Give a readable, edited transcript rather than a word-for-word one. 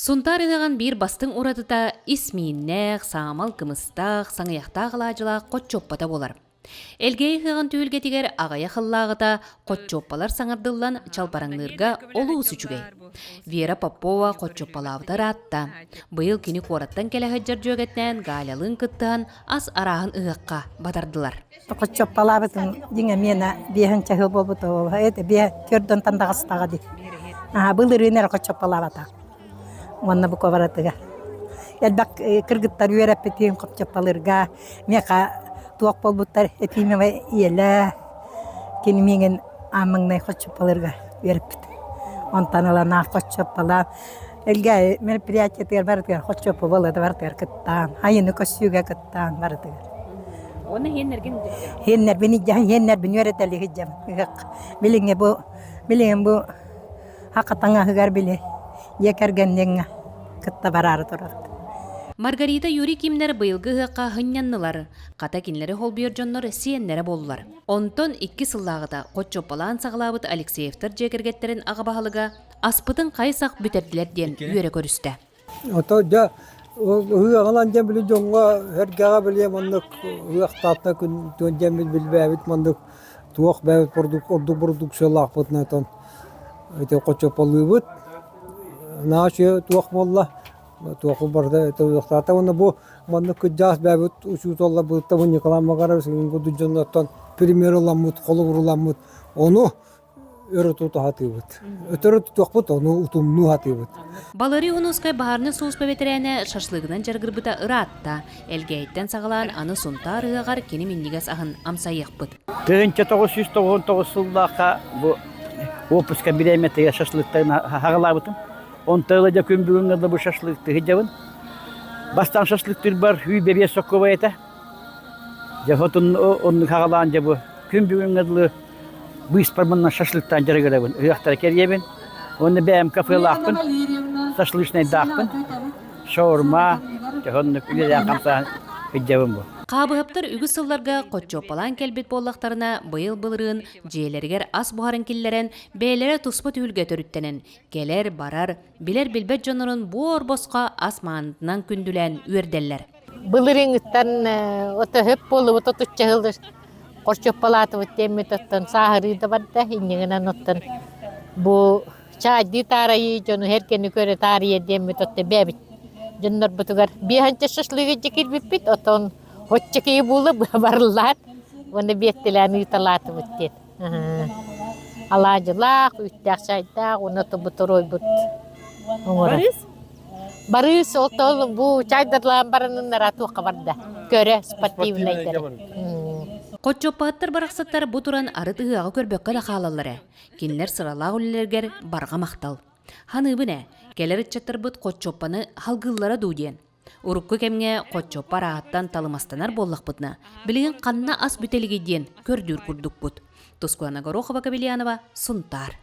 Сунтар ыдаган бир бастың уратыта исмииннәк, саамал кымыстақ, саңыяқтақ лажыла қотчоппата болар. Элгей хыган түйілге тигер ағая қыллағыта қотчоппалар саңардылан чалпараңнырга олу усучугай. Вера Попова қотчоппалавдар атта. Быйыл кини қораттан келі хыджар жөгетнен галялын кыттыған ас арағын ыгаққа батардылар. Қотчоппалабытын деңе мені бейхін чахыл болбыты ол. Это бей көрден тандағыстаға ди. Бұл үрінер қотчоппалабата. Онна бұқа баратыға. Әлбәк кыргыттар үйеріп бітейін қотчоппалырға. Меқа туақ болбыттар әтеймева иелі. Кені менің амыңнай қотчоппалырға үйеріп біті. Онтанылана қотчоппала. Әлгі мероприятиятығар баратығар қотчоппа болады баратығар кыттан. Айыны көсүйге кыттан баратығар. Оны хеннерген Хеннер бeni hеннер бeni öğreterli hicam. Bilin bu hakatanga hıgar bile yekergenliğine kıtta bararı turar. Маргарита Юрий кимнер быйылгы хыакка хынняннылар. Ката кинлери холбуйор жоннор сиеннере болулар. Онтон 2 сыллагыта Котчоппалаан сагалабыт Алексеевтер жегергеттерин агабахалыга аспытын кайсак бүтердилер ден үйөрө көрүстө. Ото да Hıyalan cemili jonga hergaga bile manduk hıyaqtatna kun ton cemil bilbäbit manduk tuaq bäbit produksiyalaq butna ton ete qoçopalыбыт naşı tuaq molla tuaq barda tuaqtata onu bu manduk jas bäbit uçu tolla bu tavun yıkalanma garasın bu jonnaton premier olamut qolurulamut onu örü tutu hatыбыт ötörü tuaqbut onu utumnu hatыбыт. Балари Унускай баарны суус бебетерене шашлыгынан жаргырбыта ыраатта. Элгейттен сагалан аны сунтар ыагар кени миннигас ахын амсайыкпыт. 1999 жылдака бу опуска биреметеге шашлыктарын хагалабытым. Он тылыда күн бүгүнгө бу шашлыкты хижабын. Бастан шашлыктыр бар үй бебе соккоба эте. Жафотун он хагалан жабы күн бүгүнгө бу испарманна шашлыктан жаргырабын. Ыяктар керебин. Оны бәм кафелақпын. Шашлычный дақпын. Шаурма, жаһанны күлән камса хижабын бу. Кабыптар үгү сылларга Котчоппалаан келбит боллактарына быйыл былырын жээлергер ас бухарын киллерен бээлере туспа түүлгө төрүттенен келер барар билер билбет жонорун бу орбоско ас маанытынан күндүлен үрделлер. Былырыңыттан ото хөп болуп ото тутчагылды. Котчоппалааты өттемметтен сахарыда барда иннигенен оттон бу чайди тарайы жону herkeni көрө тарайы демметтен бебит. Жоннор бутугар биханча шашлыгы жекил биппит отон Хотчаки булы барлар, оны беттелән үталаты бүттет. Алажылақ, үттәк шайдақ, оны тұбытырой бұт. Барыс? Барыс, ол бұл чайдарлан барының наратуға барды. Көрі, спортивнайдары. Котчоппааттар барақсаттар бұтыран арыт ыға көрбөккалі қалалары. Кинлер сыралақ үлілергер барға мақтал. Ханыбыне, келер итчаттар бұт Котчоппаны халгыллара дуден. Урукку кемге Котчоппа рааттан талымастанар боллақпытна. Билеген қанна ас бүтеліге ден көрдүр күрдік бұт. Тускуана Горохова Кабелянова, Сунтар.